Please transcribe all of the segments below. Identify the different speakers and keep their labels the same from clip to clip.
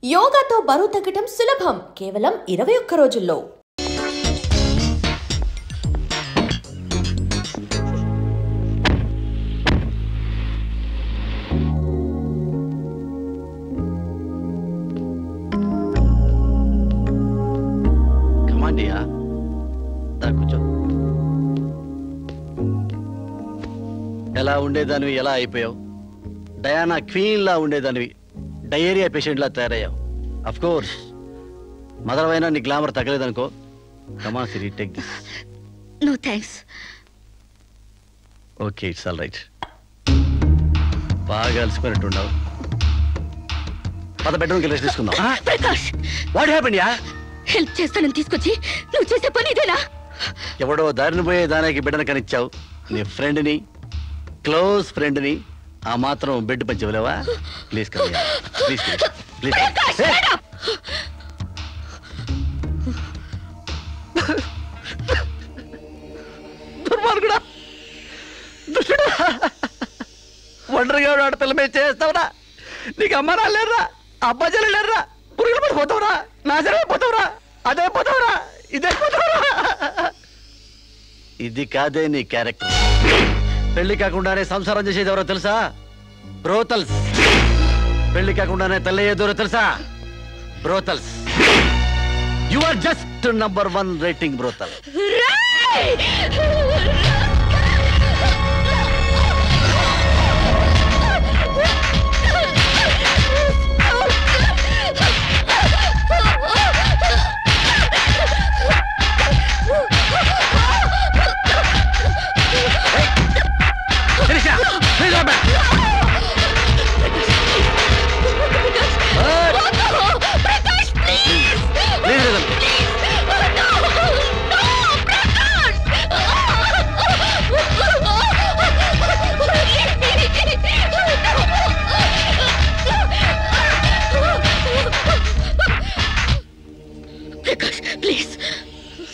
Speaker 1: యోగాతో బరువు తగ్గడం సులభం కేవలం 21 రోజుల్లో.
Speaker 2: ఎలా ఉండేదానివి ఎలా అయిపోయావు? డయానా క్వీన్ లా ఉండేదానివి డయేరియా పేషెంట్ లా తయారయ్యావు. అఫ్ కోర్స్ మదర్వైనా నీ గ్లామర్ తగ్గలేదనుకో. Come on Siri, take this.
Speaker 3: No thanks.
Speaker 2: Okay, it's all right. బాగా అలసిపోయినట్టున్నావు. పద బెడ్రూమ్కి రెస్ట్ తీసుకుందాం.
Speaker 3: ప్రకాష్,
Speaker 2: వాట్ హ్యాపెండ్ యా?
Speaker 3: హెల్ప్ చేస్తానని తీసుకొచ్చి నువ్వు చేసే పని ఇదేనా?
Speaker 2: ఎవడో దారిని పోయే దానికి బిడ్డను కనిచ్చావు. నీ ఫ్రెండ్ని, క్లోజ్ ఫ్రెండ్ని ఆ మాత్రం బెడ్ పంచవలేవా? Please come, please please. దుర్మార్గుడా, దుష్టుడా, ఒంటరిగా ఆడపిల్ల మీద చేస్తావురా? నీకు అమ్మ రాలేరా, అబ్బాజీలు లేరురా, పురుగులు పడిపోతావురా, నాశనమైపోతావురా, అదే పోతావురా, ఇదే పోతావురా. ఇది కాదే నీ క్యారెక్టర్. పెళ్లి కాకుండానే సంసారం చేసేది ఎవరో తెలుసా? బ్రోతల్స్. పెళ్లి కాకుండానే తల్లయ్యేదోరో తెలుసా? Brothels. You are just number 1 rating brothel.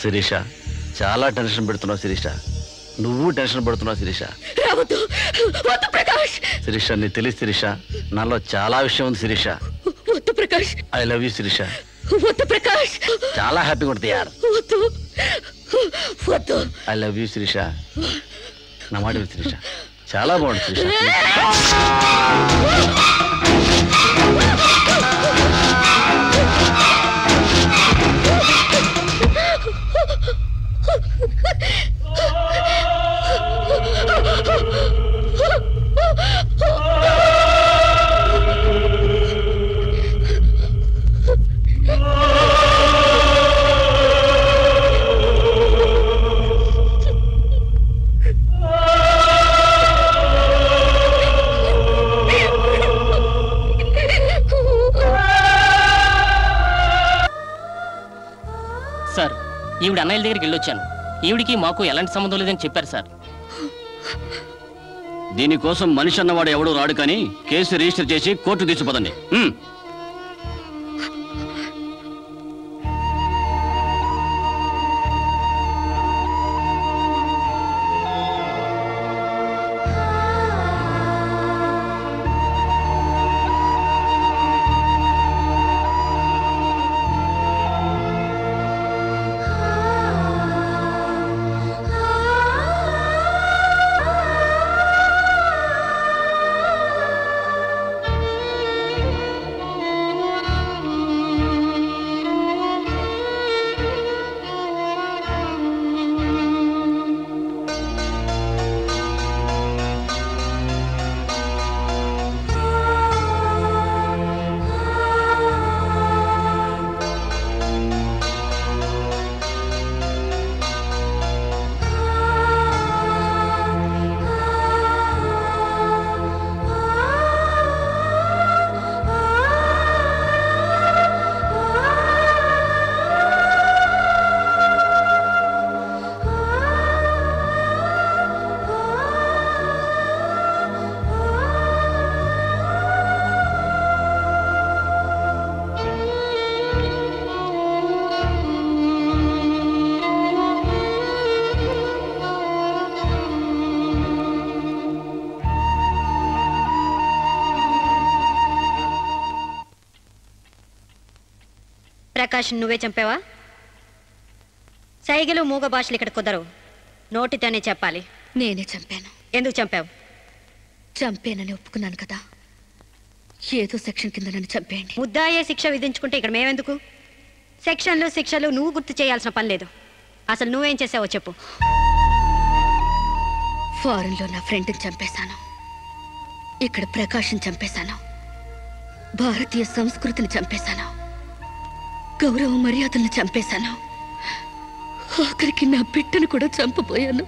Speaker 2: Sirisha, చాలా టెన్షన్ పెడుతున్నావు శిరీష. నువ్వు టెన్షన్ పడుతున్నావు శిరీష. శిరీష, నీ తెలియదు శిరీష, నాలో చాలా విషయం ఉంది Sirisha. I love you Sirisha. చాలా హ్యాపీగా ఉంటుంది యార్. I love you Sirisha. నా మాట విను శిరీష, చాలా బాగుంది శిరీష.
Speaker 4: సార్, ఈవిడ అన్నయ్యల దగ్గరికి వెళ్ళొచ్చాను. ఈవిడికి మాకు ఎలాంటి సంబంధం లేదని చెప్పారు సార్.
Speaker 2: దీనికోసం మనిషి అన్నవాడు ఎవడూ రాడు, కానీ కేసు రిజిస్టర్ చేసి కోర్టు తీసుకుపోదండి.
Speaker 5: ప్రకాష్ నువ్వే చంపావా? సైగలు మూగ భాషలు ఇక్కడ కుదరవు, నోటితోనే చెప్పాలి.
Speaker 3: నేనే చంపాను.
Speaker 5: ఎందుకు చంపావు?
Speaker 3: చంపేనని ఒప్పుకున్నాను కదా, ఏదో సెక్షన్ కింద నన్ను చంపేయండి.
Speaker 5: ముద్దాయే శిక్ష విధించుకుంటే ఇక్కడ మేమెందుకు? సెక్షన్లు శిక్షలు నువ్వు గుర్తు చేయాల్సిన పని లేదు. అసలు నువ్వేం చేసావో చెప్పు.
Speaker 3: ఫారెన్లో నా ఫ్రెండ్ని చంపేశాను, ఇక్కడ ప్రకాశం చంపేశాను, భారతీయ సంస్కృతిని చంపేశాను, గౌరవ మర్యాదలను చంపేశాను, ఆఖరికి నా బిడ్డను కూడా చంపబోయాను.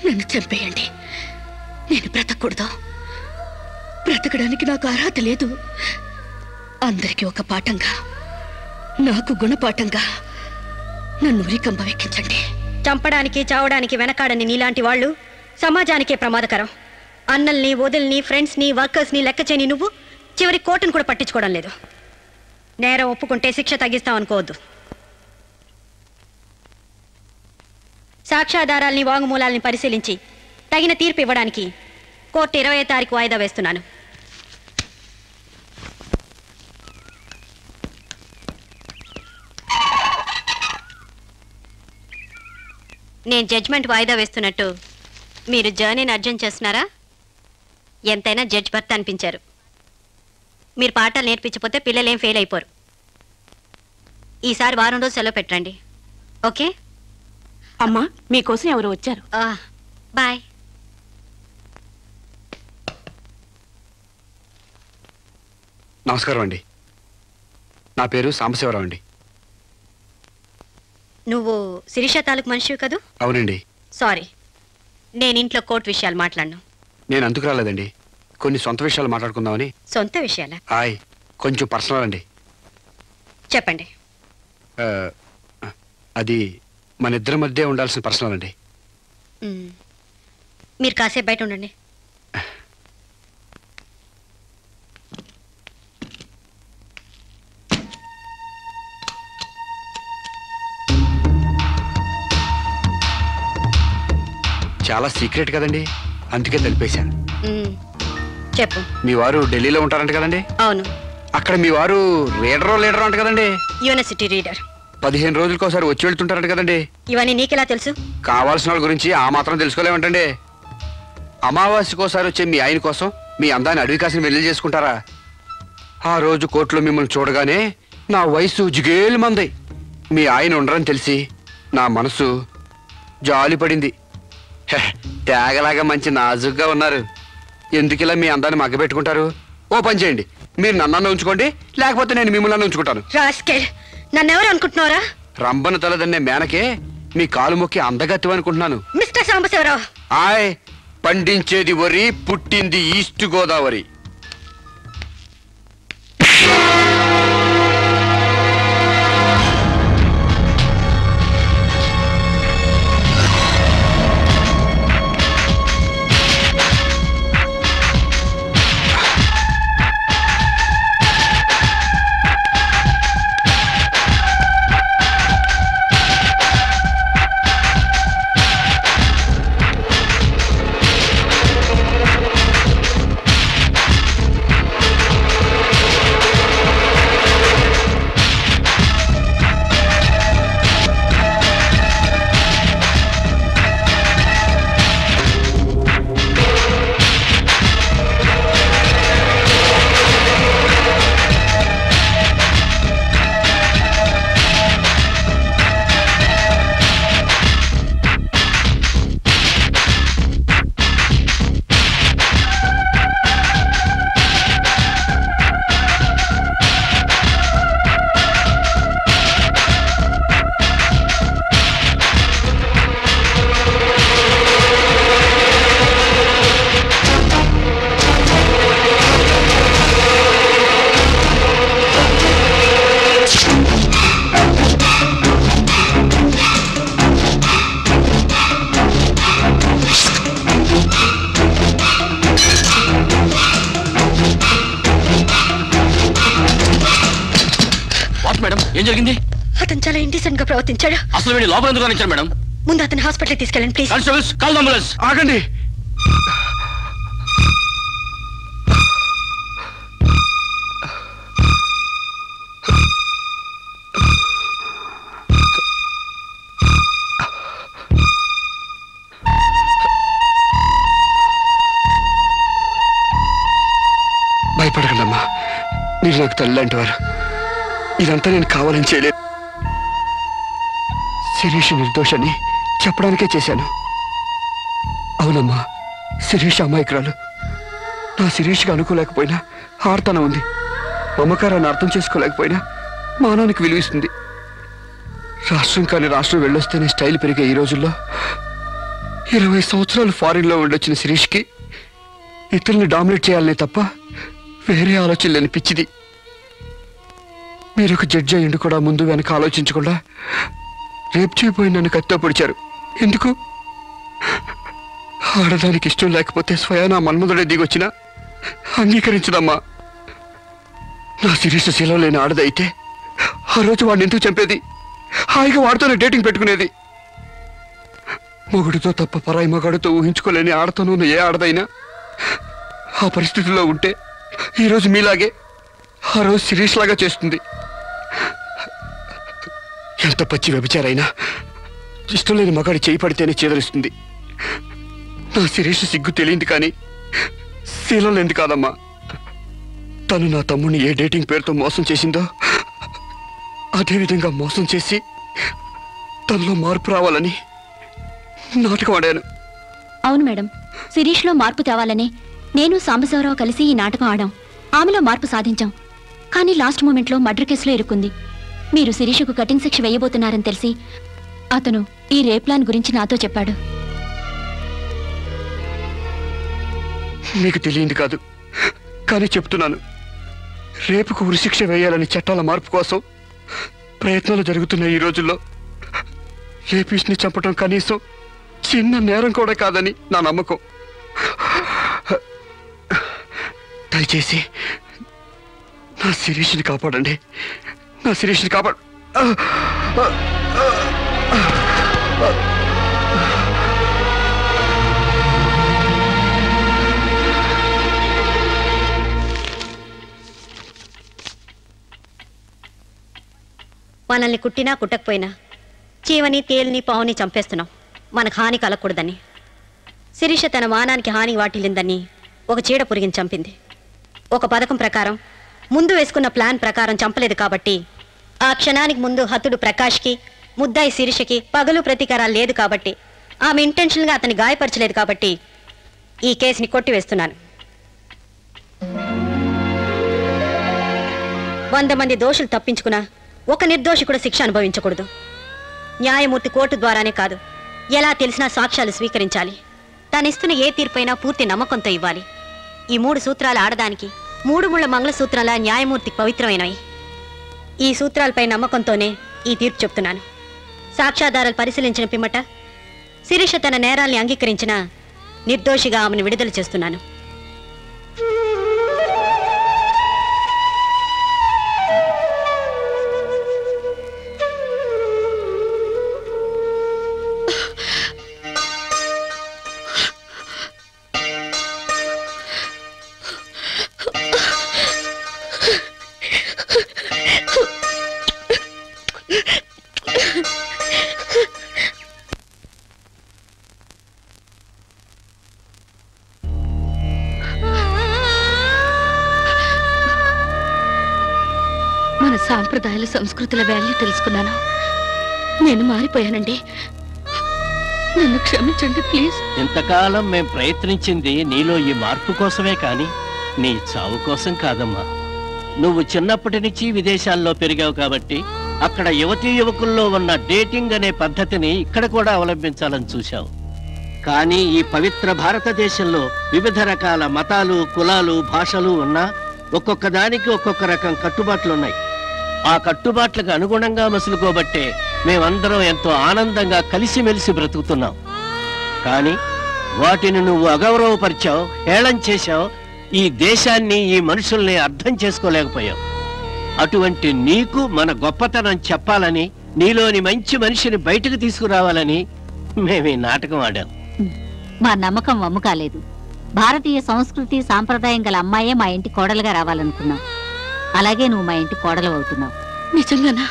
Speaker 3: నన్ను చంపేయండి, నేను బ్రతకూడదు. బ్రతకడానికి నాకు అర్హత లేదు. అందరికీ ఒక పాఠంగా, నాకు గుణపాఠంగా నన్ను ఉరికంబ వెక్కించండి.
Speaker 5: చంపడానికి చావడానికి వెనకాడని నీలాంటి వాళ్ళు సమాజానికే ప్రమాదకరం. అన్నల్ని, వదిల్ని, ఫ్రెండ్స్ని, వర్కర్స్ని లెక్క చేయని నువ్వు చివరి కోర్టును కూడా పట్టించుకోవడం లేదు. నేరం ఒప్పుకుంటే శిక్ష తగ్గిస్తాం అనుకోవద్దు. సాక్ష్యాధారాల్ని, వాంగ్మూలాల్ని పరిశీలించి తగిన తీర్పు ఇవ్వడానికి కోర్టు 20వ తారీఖు వాయిదా వేస్తున్నాను. నేను జడ్జ్మెంట్ వాయిదా వేస్తున్నట్టు మీరు జర్నీని అర్జెంట్ చేస్తున్నారా? ఎంతైనా జడ్జ్ భర్త అనిపించారు. మీరు పాఠాలు నేర్పించకపోతే పిల్లలేం ఫెయిల్ అయిపోరు. ఈసారి వారం రోజు సెలవు పెట్టండి, ఓకే?
Speaker 6: అమ్మా, మీకోసం ఎవరు వచ్చారు.
Speaker 5: బాయ్.
Speaker 7: నమస్కారం అండి, నా పేరు సాంబశివరావు అండి.
Speaker 5: నువ్వు శిరీష తాలూకు మనిషివి కదూ?
Speaker 7: అవునండి.
Speaker 5: సారీ, నేను ఇంట్లో కోర్టు విషయాలు మాట్లాడను.
Speaker 7: నేను అందుకు రాలేదండి, కొన్ని సొంత విషయాలు మాట్లాడుకుందామని.
Speaker 5: సొంత విషయాలా?
Speaker 7: హాయ్, కొంచెం పర్సనల్ అండి.
Speaker 5: చెప్పండి.
Speaker 7: అది మన ఇద్దరి మధ్య ఉండాల్సిన పర్సనల్ అండి.
Speaker 5: మీరు కాసేపు బయట ఉండండి.
Speaker 7: చాలా సీక్రెట్ కదండి, అందుకే తెలిపేశాను.
Speaker 5: చెప్పు.
Speaker 7: మీ వారు ఢిల్లీలో ఉంటారంట కదండి?
Speaker 5: అవును.
Speaker 7: అక్కడ మీ వారు లీడర్ అంట కదండి?
Speaker 5: University reader.
Speaker 7: 15 రోజులకోసారి వచ్చి వెళ్తుంటారంట కదండి?
Speaker 5: ఇవన్నీ నీకెలా తెలుసు?
Speaker 7: కావాల్సిన వాళ్ళ గురించి ఆ మాత్రం తెలుసుకోలేమంటండి. అమావాస్యకోసారి వచ్చే మీ ఆయన కోసం మీ అందాన్ని అడవి కాసిన వెళ్ళి చేసుకుంటారా? ఆ రోజు కోర్టులో మిమ్మల్ని చూడగానే నా వయసు జిగేలు మంది. మీ ఆయన ఉండరని తెలిసి నా మనసు జాలి పడింది. తేగలాగా మంచి నాజుగ్గా ఉన్నారు. ఎందుకిలా మీ అందాన్ని మగ్గబెట్టుకుంటారు? ఓ పని చేయండి, మీరు నన్ను ఉంచుకోండి, లేకపోతే నేను మిమ్మల్ని ఉంచుకుంటాను.
Speaker 5: నన్నెవరు అనుకుంటున్నారా?
Speaker 7: రంబను తలదన్నే మేనకే మీ కాలు మొక్కి అందగత్తి అనుకుంటున్నాను.
Speaker 5: మిస్టర్ సాంబశివరావు,
Speaker 7: ఆయ్, పండించేది వరి, పుట్టింది ఈస్ట్ గోదావరి.
Speaker 4: ఏం జరిగింది?
Speaker 5: అతను చాలా ఇండిసెంట్ గా ప్రవర్తించాడు.
Speaker 4: అసలు వీడి లోపల ఎందుకు రానిచ్చారు మేడం?
Speaker 5: ముందు అతను హాస్పిటల్ తీసుకెళ్ళండి ప్లీజ్.
Speaker 4: Constables, call ambulance.
Speaker 7: ఆగండి. మీరు నాకు తల్లి లాంటి వారు. ఇదంతా నేను కావాలని చేయలేదు. శిరీష్ నిర్దోషని చెప్పడానికే చేశాను. అవునమ్మా, శిరీష్ అమాయకురాలు. నా శిరీష్కి అనుకోలేకపోయినా ఆర్తన ఉంది. మమకారాన్ని అర్థం చేసుకోలేకపోయినా మానానికి విలువిస్తుంది. రాష్ట్రం కానీ రాష్ట్రం వెళ్ళొస్తేనే స్టైల్ పెరిగే ఈ రోజుల్లో 20 సంవత్సరాలు ఫారిన్లో ఉండొచ్చిన శిరీష్కి ఇతరుల్ని డామినేట్ చేయాలనే తప్ప వేరే ఆలోచన లేని పిచ్చిది. మీరు ఒక జడ్జి అయ్యిండు కూడా ముందు వెనక ఆలోచించకుండా రేపు చేయబోయి నన్ను కత్తితో పొడిచారు. ఎందుకు? ఆడదానికి ఇష్టం లేకపోతే స్వయానా మన్మధుడే దిగొచ్చినా అంగీకరించదమ్మా. నా శిరీష్ శీలం లేని ఆడదైతే ఆ రోజు వాడిని ఎందుకు చంపేది? హాయిగా వాడితోనే డేటింగ్ పెట్టుకునేది. మొగుడితో తప్ప పరాయి మగాడితో ఊహించుకోలేని ఆడతోనూ ఏ ఆడదైనా ఆ పరిస్థితిలో ఉంటే ఈరోజు మీలాగే ఆ రోజు శిరీష్ లాగా చేస్తుంది. ఎంత పచ్చి వ్యభిచారైనా ఇష్టం లేని మగాడి చేయి పడితేనే చేదరిస్తుంది. నా శిరీష్ సిగ్గు తెలియంది కానీ శీలం లేనిది కాదమ్మా. తను నా తమ్ముడిని ఏ డేటింగ్ పేరుతో మోసం చేసిందో అదేవిధంగా మోసం చేసి తనలో మార్పు రావాలని నాటకం ఆడాను.
Speaker 8: అవును మేడం, శిరీష్లో మార్పు తేవాలని నేను సాంబశివరావు కలిసి ఈ నాటకం ఆడాం. ఆమెలో మార్పు సాధించాం. కానీ లాస్ట్ మూమెంట్లో మర్డర్ కేసులో ఇరుక్కుంది. మీరు శిరీషకు కటింగ్ శిక్ష వేయబోతున్నారని తెలిసి అతను ఈ రేప్ ప్లాన్ గురించి నాతో చెప్పాడు.
Speaker 7: మీకు తెలియంది కాదు కానీ చెప్తున్నాను. రేపుకు ఉరిశిక్ష వేయాలని చట్టాల మార్పు కోసం ప్రయత్నాలు జరుగుతున్న ఈ రోజుల్లో రేపిస్ట్ని చంపటం కనీసం చిన్న నేరం కూడా కాదని నా నమ్మకం. దయచేసి నా శిరీష్ని కాపాడండి. నా శిరీష్ని కాపాడు.
Speaker 5: మనల్ని కుట్టినా కుట్టకపోయినా చీవని తేలిని పావుని చంపేస్తున్నాం మనకు హాని కలగకూడదని. శిరీష తన మానానికి హాని వాటిల్లిందని ఒక చీడ పురిగిని చంపింది. ఒక పథకం ప్రకారం ముందు వేసుకున్న ప్లాన్ ప్రకారం చంపలేదు కాబట్టి ఆ క్షణానికి ముందు హతుడు ప్రకాష్కి ముద్దాయి శిరీషకి పగలు ప్రతీకారాలు లేదు కాబట్టి ఆమె ఇంటెన్షన్గా అతన్ని గాయపరచలేదు కాబట్టి ఈ కేసుని కొట్టివేస్తున్నాను. 100 మంది దోషులు తప్పించుకున్నా ఒక నిర్దోషి కూడా శిక్ష అనుభవించకూడదు. న్యాయమూర్తి కోర్టు ద్వారానే కాదు, ఎలా తెలిసినా సాక్ష్యాలు స్వీకరించాలి. తనిస్తున్న ఏ తీర్పైనా పూర్తి నమ్మకంతో ఇవ్వాలి. ఈ 3 సూత్రాలు ఆడదానికి 3 ముళ్ళ మంగళసూత్రాల న్యాయమూర్తికి పవిత్రమైనవి. ఈ సూత్రాలపై నమ్మకంతోనే ఈ తీర్పు చెప్తున్నాను. సాక్ష్యాధారాలు పరిశీలించిన పిమ్మట శిరీష తన నేరాల్ని అంగీకరించిన నిర్దోషిగా ఆమెను విడుదల చేస్తున్నాను.
Speaker 3: మన సాంప్రదాయాల సంస్కృతుల వాల్యూ తెలుసుకున్నాను. నేను మారిపోయానండి. నన్ను క్షమించండి ప్లీజ్.
Speaker 4: ఇంతకాలం మేం ప్రయత్నించింది నీలో ఈ మార్పు కోసమే కాని నీ చావు కోసం కాదమ్మా. నువ్వు చిన్నప్పటి నుంచి విదేశాల్లో పెరిగావు కాబట్టి అక్కడ యువతీ యువకుల్లో ఉన్న డేటింగ్ అనే పద్ధతిని ఇక్కడ కూడా అవలంబించాలని చూశావు. కానీ ఈ పవిత్ర భారతదేశంలో వివిధ రకాల మతాలు, కులాలు, భాషలు ఉన్నా ఒక్కొక్క దానికి ఒక్కొక్క రకం కట్టుబాట్లున్నాయి. ఆ కట్టుబాట్లకు అనుగుణంగా మసులుకోబట్టే మేమందరం ఎంతో ఆనందంగా కలిసిమెలిసి బ్రతుకుతున్నాం. కానీ వాటిని నువ్వు అగౌరవపరిచావు, హేళన చేశావు. ఈ దేశాన్ని, ఈ మనుషుల్ని అర్థం చేసుకోలేకపోయావు. అటువంటి నీకు మన గొప్పతనం చెప్పాలని, నీలోని మంచి మనిషిని బయటకు తీసుకురావాలని మేము ఈ నాటకం ఆడాం.
Speaker 8: మా నమ్మకం వమ్ము కాలేదు. భారతీయ సంస్కృతి సాంప్రదాయం గల అమ్మాయే మా ఇంటి కోడలుగా రావాలనుకున్నాం. అలాగే నువ్వు మా ఇంటి కోడలు అవుతున్నావు.
Speaker 3: నిజంగానా?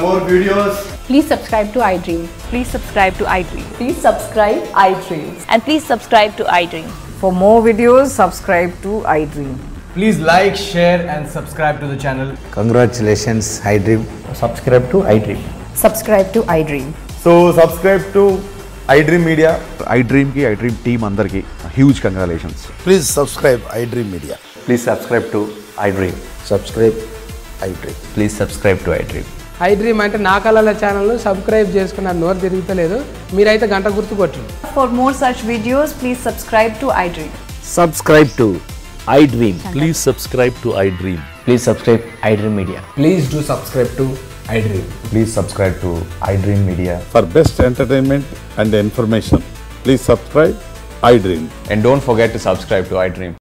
Speaker 9: more videos,
Speaker 10: Please subscribe to iDream.
Speaker 6: Please subscribe to iDream.
Speaker 10: Please subscribe iDreams.
Speaker 6: And please subscribe to iDream.
Speaker 10: For more videos, subscribe to iDream.
Speaker 9: please like, share and subscribe to the channel.
Speaker 11: Congratulations, iDream.
Speaker 9: Subscribe to iDream.
Speaker 10: Subscribe to iDream.
Speaker 9: So subscribe to iDream Media.
Speaker 12: iDream ki iDream team andarki huge congratulations.
Speaker 11: Please subscribe iDream Media.
Speaker 9: Please subscribe to iDream.
Speaker 11: Subscribe iDream.
Speaker 9: Please subscribe to iDream.
Speaker 10: iDream అంటే నా కళల ఛానల్ను subscribe చేసుకున్న నోరు తిరుగుతలేదు మీరైతే గంట గుర్తు కొట్టండి. For more such videos, please subscribe to iDream.
Speaker 4: Subscribe to iDream.
Speaker 12: Please subscribe to iDream.
Speaker 9: Please subscribe iDream Media. Please do subscribe to iDream. Please subscribe to iDream Media.
Speaker 12: For best entertainment and information, please subscribe iDream.
Speaker 9: And don't forget to subscribe to iDream.